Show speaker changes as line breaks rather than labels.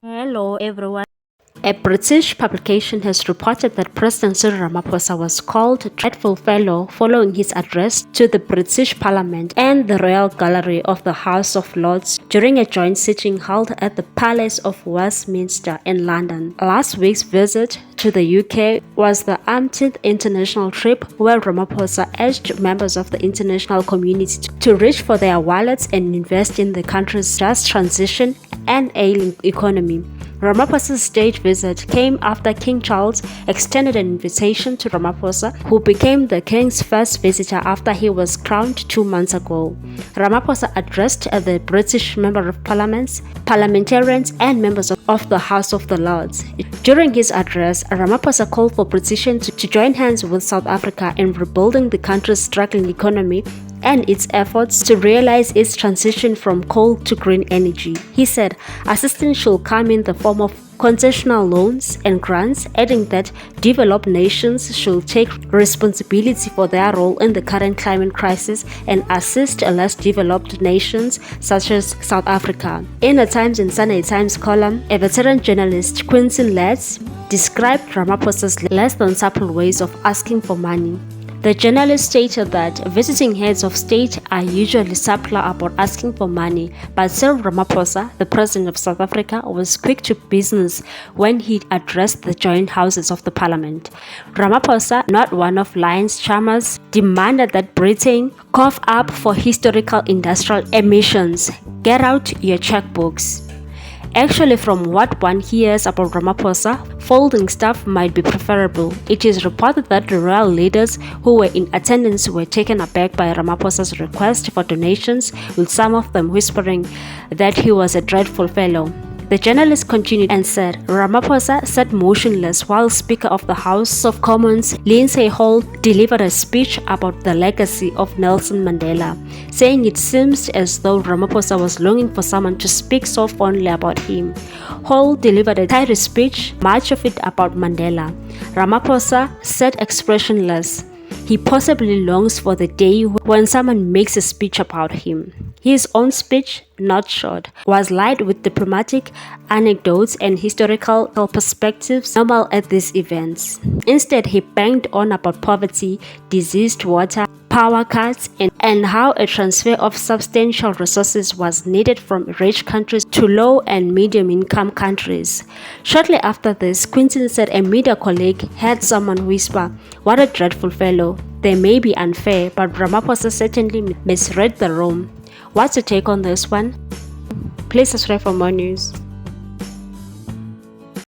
Hello everyone. A British publication has reported that President Cyril Ramaphosa was called a dreadful fellow following his address to the British Parliament and the Royal Gallery of the House of Lords during a joint sitting held at the Palace of Westminster in London. Last week's visit to the UK was the umpteenth international trip where Ramaphosa urged members of the international community to reach for their wallets and invest in the country's just transition and ailing economy. Ramaphosa's state visit came after King Charles extended an invitation to Ramaphosa, who became the king's first visitor after he was crowned 2 months ago. Ramaphosa addressed the British Member of Parliament, parliamentarians and members of the House of the Lords. During his address, Ramaphosa called for Britain to join hands with South Africa in rebuilding the country's struggling economy and its efforts to realize its transition from coal to green energy. He said assistance should come in the form of concessional loans and grants, adding that developed nations should take responsibility for their role in the current climate crisis and assist less developed nations such as South Africa. In a Times and Sunday Times column, a veteran journalist, Quincy Letts, described Ramaphosa's less than subtle ways of asking for money. The journalist stated that visiting heads of state are usually subtler about asking for money, but Cyril Ramaphosa, the president of South Africa, was quick to business when he addressed the joint houses of the parliament. Ramaphosa, not one of Lion's charmers, demanded that Britain cough up for historical industrial emissions. Get out your checkbooks. Actually, from what one hears about Ramaphosa, folding stuff might be preferable. It is reported that the royal leaders who were in attendance were taken aback by Ramaphosa's request for donations, with some of them whispering that he was a dreadful fellow. The journalist continued and said, Ramaphosa sat motionless while Speaker of the House of Commons, Lindsay Hall, delivered a speech about the legacy of Nelson Mandela, saying it seems as though Ramaphosa was longing for someone to speak so fondly about him. Hall delivered a tidy speech, much of it about Mandela. Ramaphosa sat expressionless. He possibly longs for the day when someone makes a speech about him. His own speech, not short, was lined with diplomatic anecdotes and historical perspectives normal at these events. Instead, he banged on about poverty, diseased water, power cuts, and how a transfer of substantial resources was needed from rich countries to low and medium income countries. Shortly after this, Quinton said a media colleague heard someone whisper, "What a dreadful fellow. They may be unfair, but Ramaphosa certainly misread the room." What's your take on this one? Please subscribe for more news.